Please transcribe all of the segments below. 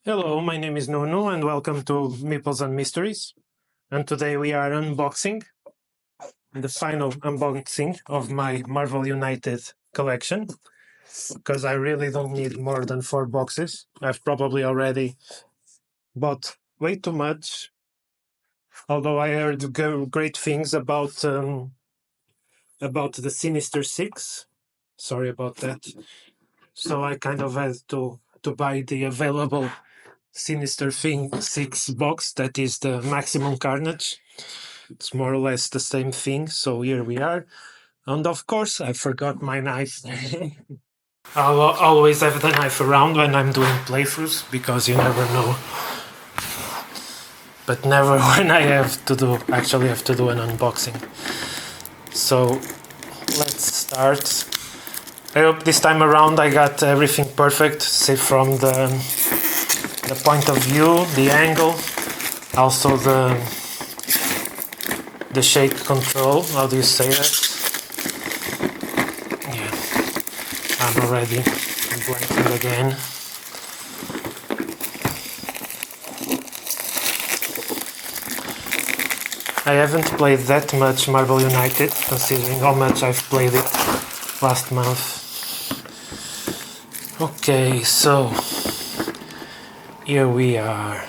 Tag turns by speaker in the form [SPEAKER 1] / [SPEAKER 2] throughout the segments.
[SPEAKER 1] Hello, my name is Nunu and welcome to Meeples and Mysteries. And today we are unboxing the final unboxing of my Marvel United collection because I really don't need more than 4 boxes. I've probably already bought way too much, although I heard great things about the Sinister Six. Sorry about that. So I kind of had to buy the available Sinister Six box, that is the Maximum Carnage. It's more or less the same thing, so here we are. And of course, I forgot my knife. I'll always have the knife around when I'm doing playthroughs, because you never know. But never when I actually have to do an unboxing. So, let's start. I hope this time around I got everything perfect, say from the point of view, the angle, also the shake control. How do you say that? Yeah, I'm already blanking again. I haven't played that much Marvel United, considering how much I've played it last month. Okay, so here we are.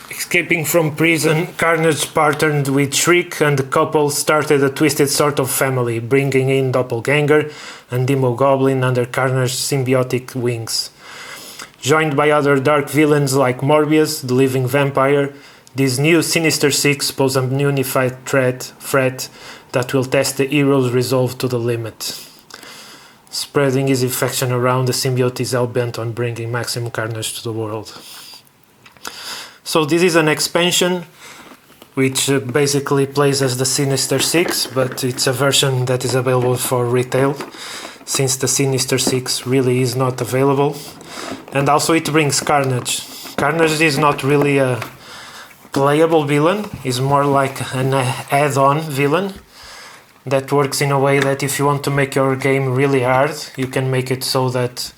[SPEAKER 1] Escaping from prison, Carnage partnered with Shriek and the couple started a twisted sort of family, bringing in Doppelganger and Demogoblin under Carnage's symbiotic wings. Joined by other dark villains like Morbius, the living vampire, these new Sinister Six pose a unified threat that will test the hero's resolve to the limit. Spreading his infection around, the symbiote is hellbent on bringing Maximum Carnage to the world. So this is an expansion which basically plays as the Sinister Six, but it's a version that is available for retail, since the Sinister Six really is not available. And also it brings Carnage. Carnage is not really a playable villain, he's more like an add-on villain that works in a way that if you want to make your game really hard, you can make it so that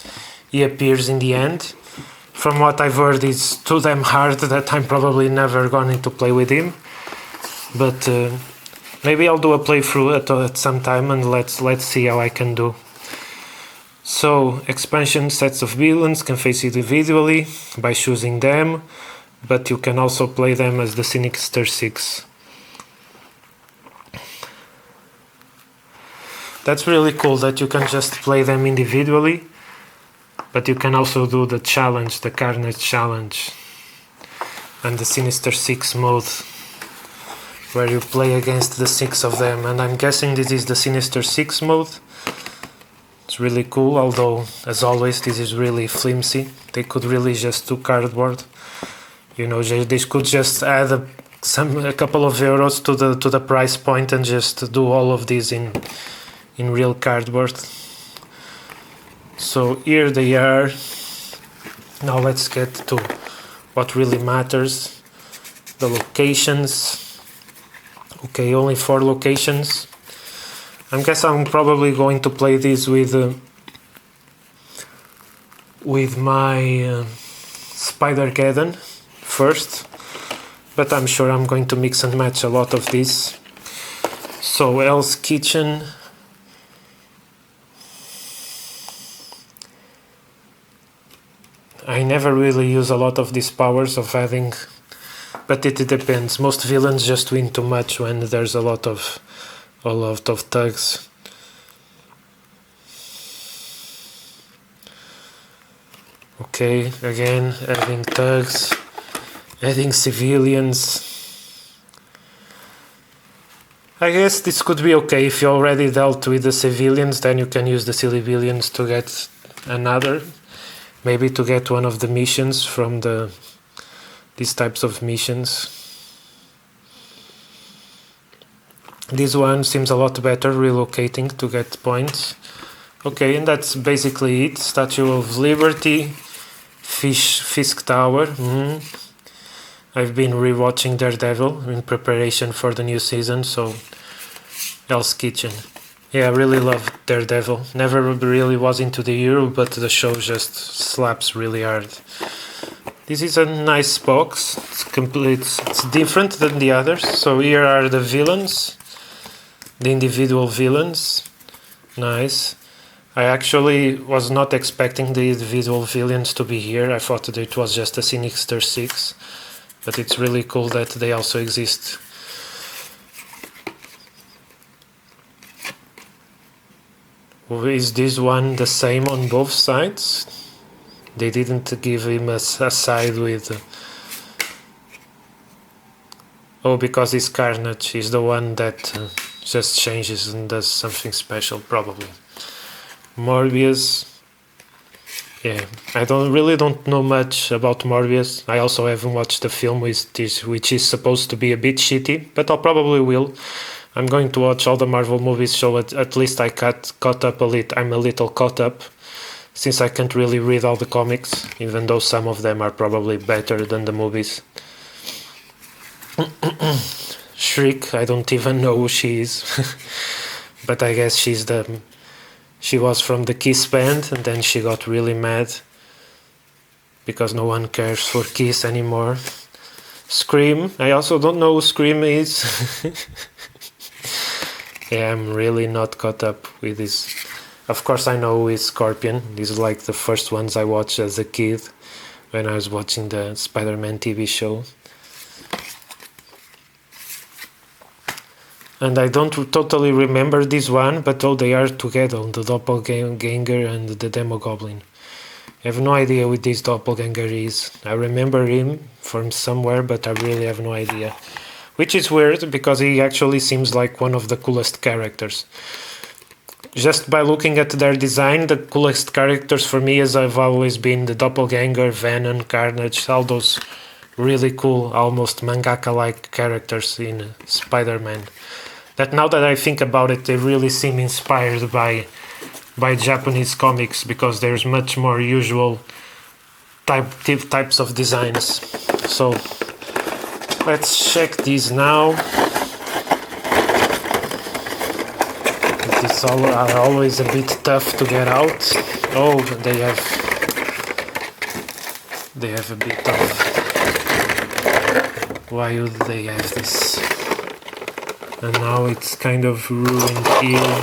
[SPEAKER 1] he appears in the end. From what I've heard, it's too damn hard that I'm probably never going to play with him. But maybe I'll do a playthrough at some time and let's see how I can do. So, expansion sets of villains can face individually by choosing them, but you can also play them as the Sinister Six. That's really cool that you can just play them individually, but you can also do the challenge, the Carnage challenge, and the Sinister Six mode, where you play against the 6 of them, and I'm guessing this is the Sinister Six mode. It's really cool, although, as always, this is really flimsy. They could really just do cardboard. You know, they could just add a couple of euros to the price point and just do all of this in real cardboard. So here they are. Now let's get to what really matters, the locations. Okay, only 4 locations. I guess I'm probably going to play this with my Spider-Geddon first, but I'm sure I'm going to mix and match a lot of these. So Hell's Kitchen. I never really use a lot of these powers of adding, but it depends. Most villains just win too much when there's a lot of thugs. Okay, again, adding thugs, adding civilians. I guess this could be okay if you already dealt with the civilians, then you can use the civilians to get another. Maybe to get one of the missions from these types of missions. This one seems a lot better, relocating to get points. Okay, and that's basically it. Statue of Liberty, Fisk Tower. I've been rewatching Daredevil in preparation for the new season, so Hell's Kitchen. Yeah, I really love Daredevil. Never really was into the hero, but the show just slaps really hard. This is a nice box. It's complete. It's different than the others. So here are the villains, the individual villains. Nice. I actually was not expecting the individual villains to be here. I thought that it was just a Sinister Six, but it's really cool that they also exist. Is this one the same on both sides? They didn't give him a side with... Oh, because he's Carnage. He's the one that just changes and does something special, probably. Morbius. Yeah, I don't know much about Morbius. I also haven't watched the film, which is supposed to be a bit shitty, but I probably will. I'm going to watch all the Marvel movies, so at least I caught up a little. I'm a little caught up, since I can't really read all the comics, even though some of them are probably better than the movies. Shriek, I don't even know who she is, but I guess she was from the Kiss band, and then she got really mad because no one cares for Kiss anymore. Scream, I also don't know who Scream is. Yeah, I'm really not caught up with this. Of course I know who is Scorpion. These are like the first ones I watched as a kid when I was watching the Spider-Man TV show. And I don't totally remember this one, but oh, they are together, the Doppelganger and the Demogoblin. I have no idea who this Doppelganger is. I remember him from somewhere, but I really have no idea. Which is weird, because he actually seems like one of the coolest characters. Just by looking at their design, the coolest characters for me have always been the Doppelganger, Venom, Carnage, all those really cool, almost mangaka-like characters in Spider-Man. That now that I think about it, they really seem inspired by Japanese comics, because there's much more usual types of designs. So let's check these now. These are always a bit tough to get out. Oh, they have a bit of... Why would they have this? And now it's kind of ruined here.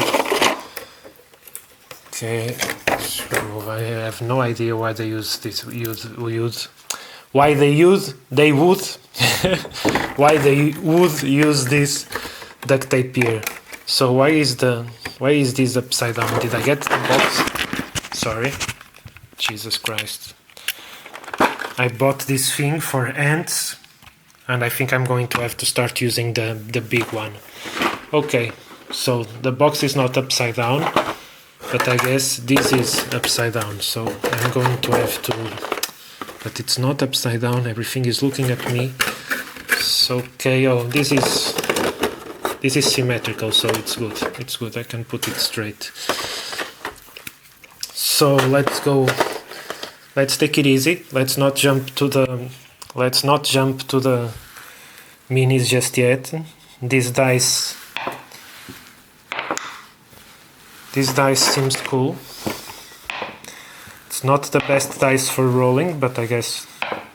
[SPEAKER 1] Okay, so I have no idea why they use this. Why they would use this duct tape here. So why is this upside down? Did I get the box? Sorry. Jesus Christ. I bought this thing for ants, and I think I'm going to have to start using the big one. Okay, so the box is not upside down, but I guess this is upside down, so I'm going to have to... But it's not upside down, everything is looking at me. So, okay, oh, this is symmetrical, so it's good, I can put it straight. So let's take it easy, let's not jump to the minis just yet. This dice seems cool. It's not the best dice for rolling, but I guess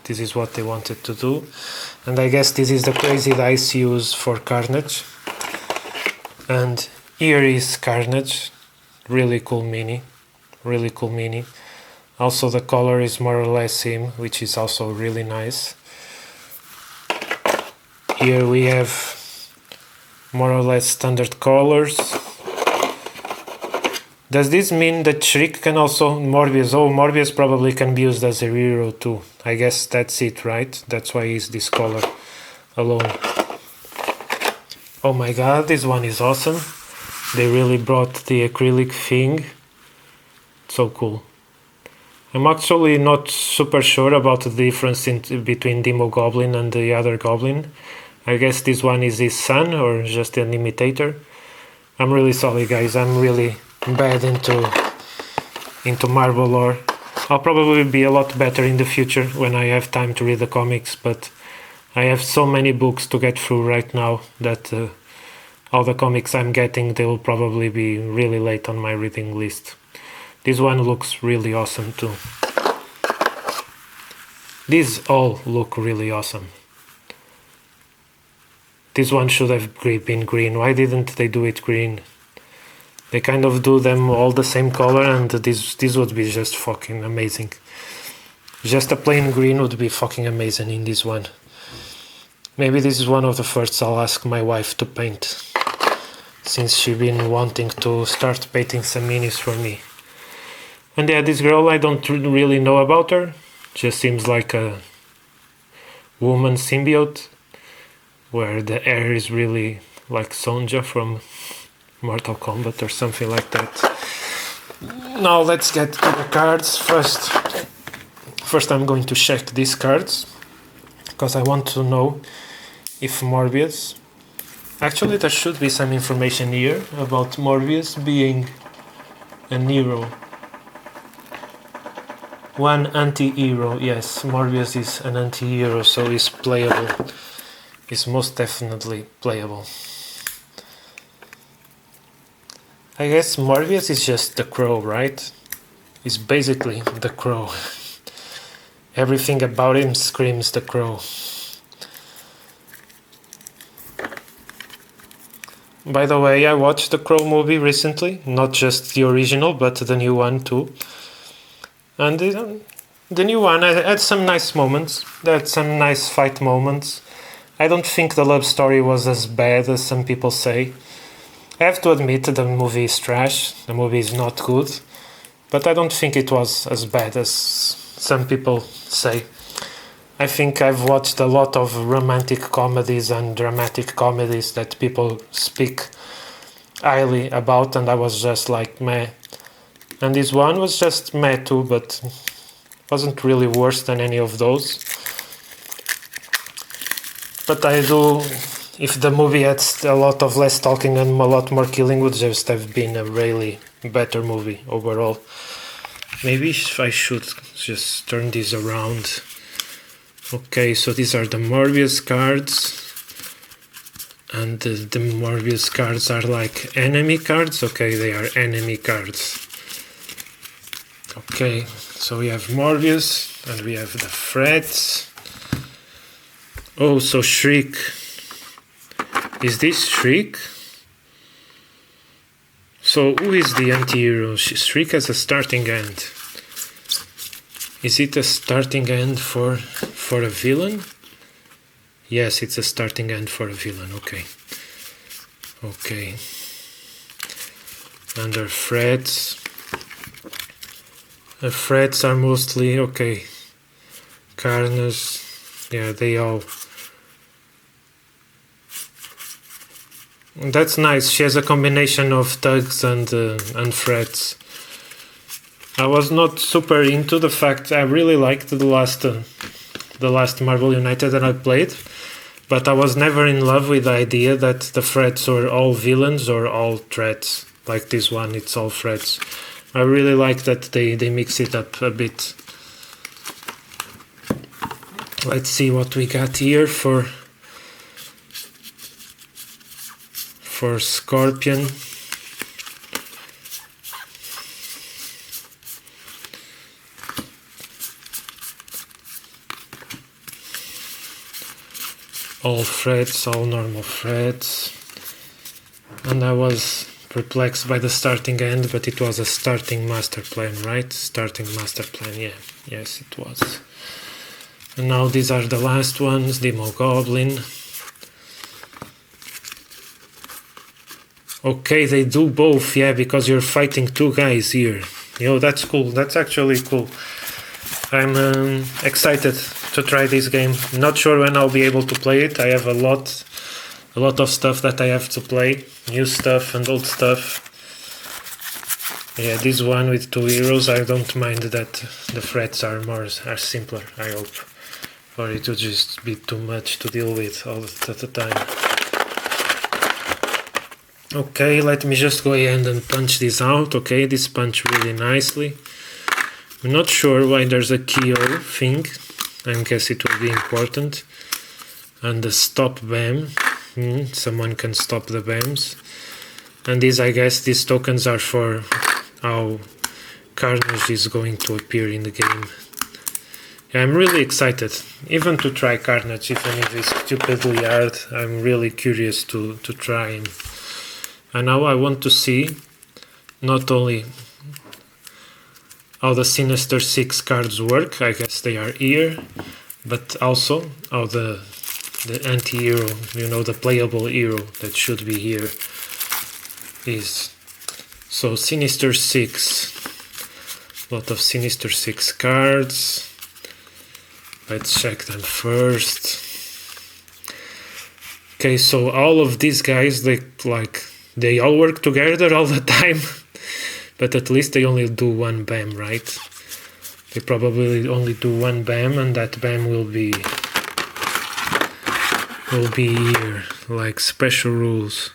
[SPEAKER 1] this is what they wanted to do. And I guess this is the crazy dice used for Carnage. And here is Carnage. Really cool mini. Also the color is more or less him, which is also really nice. Here we have more or less standard colors. Does this mean that Shriek can also... Morbius? Oh, Morbius probably can be used as a hero too. I guess that's it, right? That's why he's this color alone. Oh my god, this one is awesome. They really brought the acrylic thing. So cool. I'm actually not super sure about the difference between Demogoblin and the other goblin. I guess this one is his son or just an imitator. I'm really sorry guys, I'm really bad into Marvel lore. I'll probably be a lot better in the future when I have time to read the comics, but I have so many books to get through right now that all the comics I'm getting, they will probably be really late on my reading list. This one looks really awesome too. These all look really awesome. This one should have been green. Why didn't they do it green? They kind of do them all the same color, and this would be just fucking amazing. Just a plain green would be fucking amazing in this one. Maybe this is one of the firsts I'll ask my wife to paint, since she's been wanting to start painting some minis for me. And yeah, this girl, I don't really know about her. Just seems like a woman symbiote, where the hair is really like Sonja from Mortal Kombat or something like that. Now let's get to the cards first. First I'm going to check these cards, because I want to know if Morbius... Actually, there should be some information here about Morbius being an hero. One anti-hero, yes, Morbius is an anti-hero, so he's playable. He's most definitely playable. I guess Morbius is just the Crow, right? He's basically the Crow. Everything about him screams the Crow. By the way, I watched the Crow movie recently, not just the original, but the new one too. And the new one had some nice moments. They had some nice fight moments. I don't think the love story was as bad as some people say. I have to admit the movie is trash. The movie is not good. But I don't think it was as bad as some people say. I think I've watched a lot of romantic comedies and dramatic comedies that people speak highly about, and I was just like, meh. And this one was just meh too, but wasn't really worse than any of those. But I do, if the movie had a lot of less talking and a lot more killing, would just have been a really better movie overall. Maybe I should just turn this around. Okay, so these are the Morbius cards. And the Morbius cards are like enemy cards. Okay, they are enemy cards. Okay, so we have Morbius and we have the threats. Oh, so Shriek. Is this Shriek? So who is the anti-hero? Shriek has a starting end. Is it a starting end for a villain? Yes, it's a starting end for a villain. Okay. Okay. Under threats. The threats are mostly okay. Carnage. Yeah, they all. That's nice. She has a combination of thugs and threats. I was not super into the fact. I really liked the last Marvel United that I played, but I was never in love with the idea that the threats were all villains or all threats. Like this one, it's all threats. I really like that they mix it up a bit. Let's see what we got here for Scorpion. All threats, all normal threats. And I was perplexed by the starting end, but it was a starting master plan, right? Starting master plan, yeah. Yes, it was. And now these are the last ones, Demogoblin. Okay, they do both, yeah, because you're fighting two guys here. Yo, that's cool. That's actually cool. I'm excited to try this game. Not sure when I'll be able to play it. I have a lot of stuff that I have to play. New stuff and old stuff. Yeah, this one with two heroes, I don't mind that the threats are simpler, I hope. Or it would just be too much to deal with all the time. Okay, let me just go ahead and punch this out. Okay, this punch really nicely. I'm not sure why there's a KO thing. I guess it will be important. And the stop bam. Someone can stop the BAMs. And these, I guess, these tokens are for how Carnage is going to appear in the game. Yeah, I'm really excited, even to try Carnage, even if it's stupidly hard. I'm really curious to try him. And now I want to see not only how the Sinister Six cards work, I guess they are here, but also how the anti-hero, you know, the playable hero that should be here is. So Sinister Six, a lot of Sinister Six cards. Let's check them first. Okay, so all of these guys, they all work together all the time, but at least they only do one BAM, right? They probably only do one BAM, and that BAM will be here, like special rules.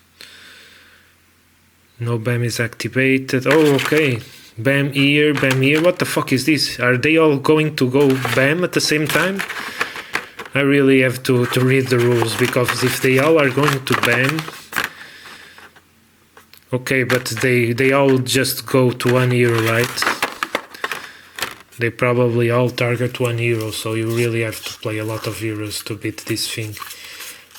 [SPEAKER 1] No BAM is activated. Oh, okay. BAM here, BAM here. What the fuck is this? Are they all going to go BAM at the same time? I really have to read the rules, because if they all are going to BAM... Okay, but they all just go to one hero, right? They probably all target one hero, so you really have to play a lot of heroes to beat this thing.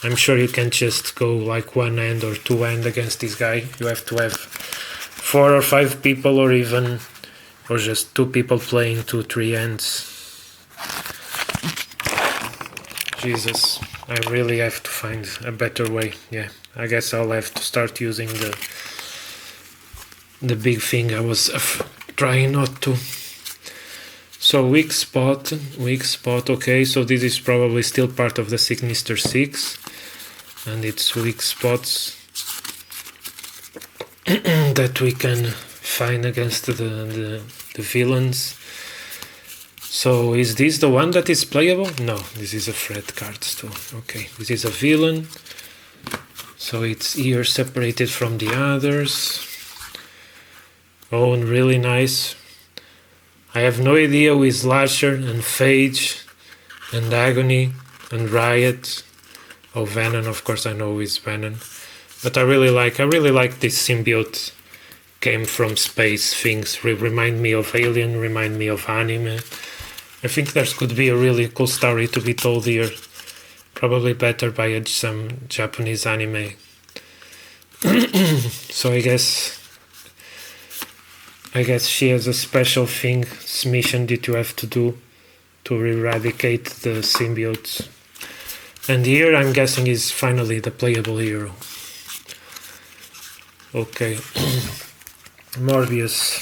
[SPEAKER 1] I'm sure you can't just go like one hand or two hand against this guy. You have to have 4 or 5 people, or just 2 people playing 2-3 hands. Jesus, I really have to find a better way. Yeah, I guess I'll have to start using the big thing I was trying not to. So weak spot, okay, so this is probably still part of the Sinister Six, and it's weak spots that we can find against the villains. So is this the one that is playable? No, this is a threat card still. Okay, this is a villain, so it's here separated from the others. Oh, and really nice. I have no idea who is Lasher and Phage and Agony and Riot. Oh, Venom, of course I know who is Venom. But I really like this symbiote came from space things. Remind me of Alien, remind me of anime. I think there could be a really cool story to be told here. Probably better by some Japanese anime. So I guess she has a special thing, mission that you have to do to eradicate the symbiotes. And here I'm guessing is finally the playable hero. Okay. Morbius.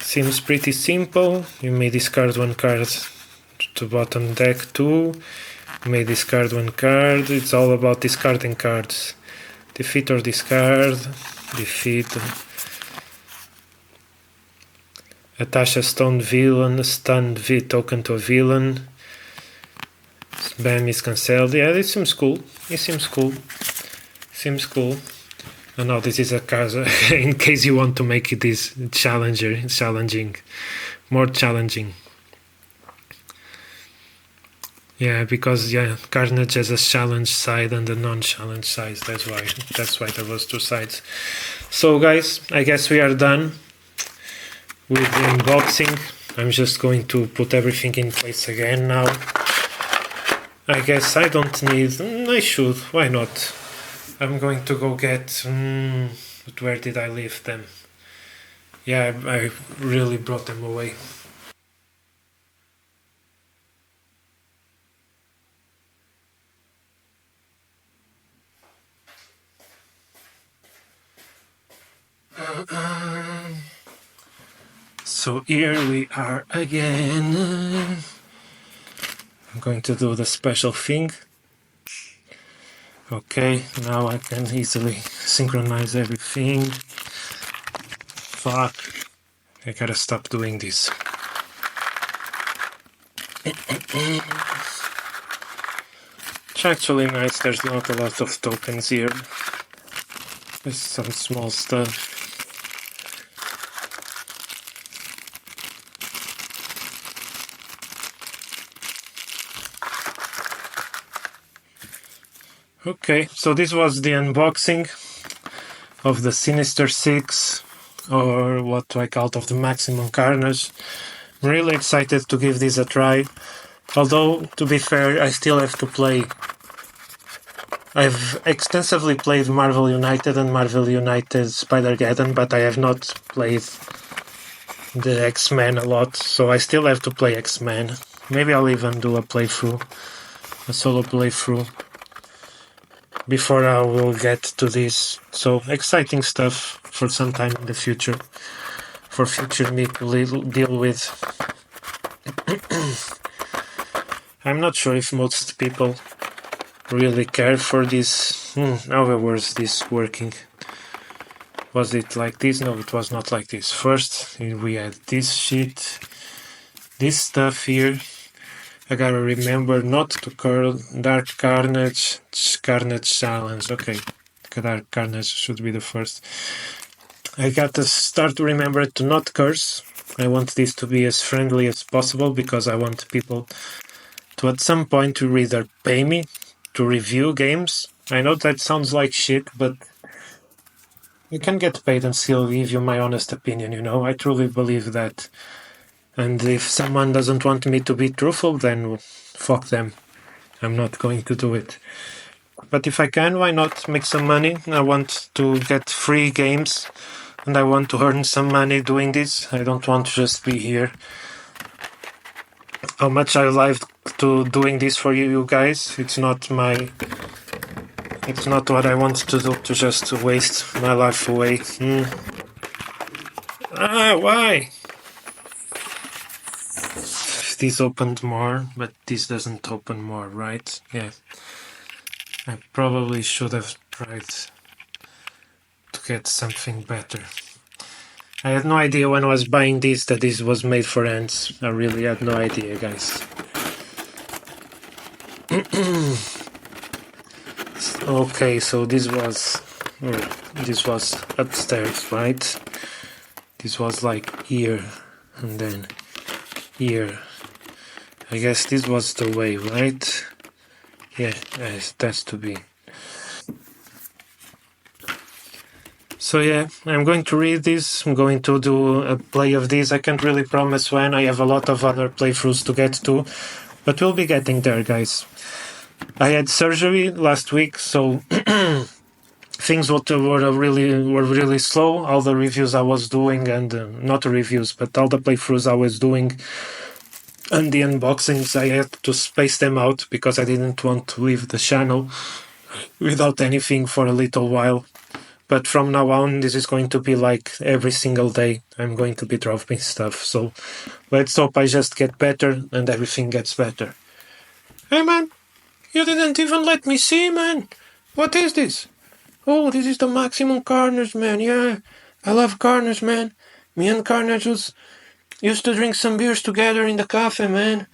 [SPEAKER 1] Seems pretty simple. You may discard one card to bottom deck too. You may discard one card. It's all about discarding cards. Defeat or discard. Defeat. Attach a stun token to a villain. BAM is cancelled. Yeah, it seems cool. Seems cool. And now this is a card in case you want to make this more challenging. Yeah, because Carnage has a challenge side and a non-challenge side. That's why there was 2 sides. So guys, I guess we are done with the unboxing. I'm just going to put everything in place again now. I guess I don't need... I should, why not? I'm going to go get... but where did I leave them? Yeah, I really brought them away. So here we are again. I'm going to do the special thing. Okay, now I can easily synchronize everything. Fuck. I gotta stop doing this. It's actually nice, there's not a lot of tokens here. There's some small stuff. Okay, so this was the unboxing of the Sinister Six, or what do I call it, of the Maximum Carnage. I'm really excited to give this a try. Although, to be fair, I still have to play. I've extensively played Marvel United and Marvel United Spider-Geddon, but I have not played the X-Men a lot, so I still have to play X-Men. Maybe I'll even do a playthrough, a solo playthrough, before I will get to this. So, exciting stuff for some time in the future, for future me to deal with. I'm not sure if most people really care for this. How was this working? Was it like this? No, it was not like this. First, we had this shit, this stuff here. I gotta remember not to curl. Dark Carnage, Carnage Challenge. Okay, Dark Carnage should be the first. I gotta start to remember to not curse. I want this to be as friendly as possible because I want people to at some point to either pay me to review games. I know that sounds like shit, but you can get paid and still give you my honest opinion, you know? I truly believe that. And if someone doesn't want me to be truthful, then fuck them. I'm not going to do it. But if I can, why not make some money? I want to get free games, and I want to earn some money doing this. I don't want to just be here. How much I like to doing this for you guys. It's not what I want to do, to just waste my life away. Why? This opened more, but this doesn't open more, right? Yeah. I probably should have tried to get something better. I had no idea when I was buying this that this was made for ants. I really had no idea, guys. Okay, so this was upstairs, right? This was like here, and then here. I guess this was the way, right? Yeah, that's to be. So yeah, I'm going to read this. I'm going to do a play of this. I can't really promise when. I have a lot of other playthroughs to get to, but we'll be getting there, guys. I had surgery last week, so things were really slow. All the reviews I was doing, and not the reviews, but all the playthroughs I was doing, and the unboxings, I had to space them out because I didn't want to leave the channel without anything for a little while. But from now on, this is going to be like every single day. I'm going to be dropping stuff. So let's hope I just get better and everything gets better. Hey man, you didn't even let me see, man. What is this? Oh, this is the Maximum Carnage, man. Yeah, I love Carnage, man. Me and Carnage used to drink some beers together in the cafe, man.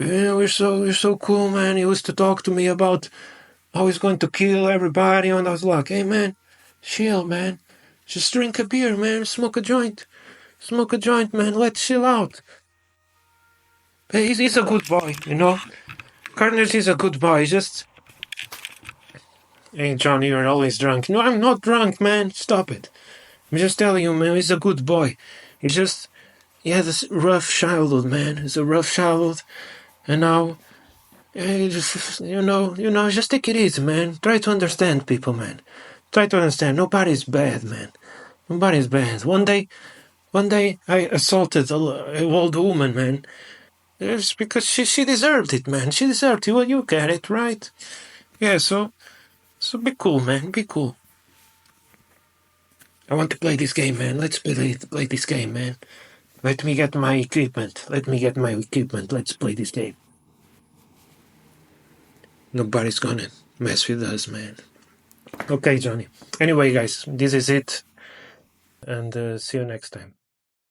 [SPEAKER 1] Yeah, we're so cool, man. He used to talk to me about how he's going to kill everybody, and I was like, hey man, chill, man. Just drink a beer, man. Smoke a joint. Smoke a joint, man. Let's chill out. Hey, he's a good boy, you know? Carnage is a good boy. Just... Hey, Johny, you're always drunk. No, I'm not drunk, man. Stop it. I'm just telling you, man, he's a good boy. He had this rough childhood, man. It's a rough childhood. And now, just, just take it easy, man. Try to understand people, man. Try to understand. Nobody's bad, man. Nobody's bad. One day I assaulted an old woman, man. It's because she deserved it, man. She deserved it. Well, you get it, right? Yeah, so be cool, man. Be cool. I want to play this game, man. Let's play this game, man. Let me get my equipment. Let's play this game. Nobody's gonna mess with us, man. Okay, Johny. Anyway, guys, this is it. And see you next time.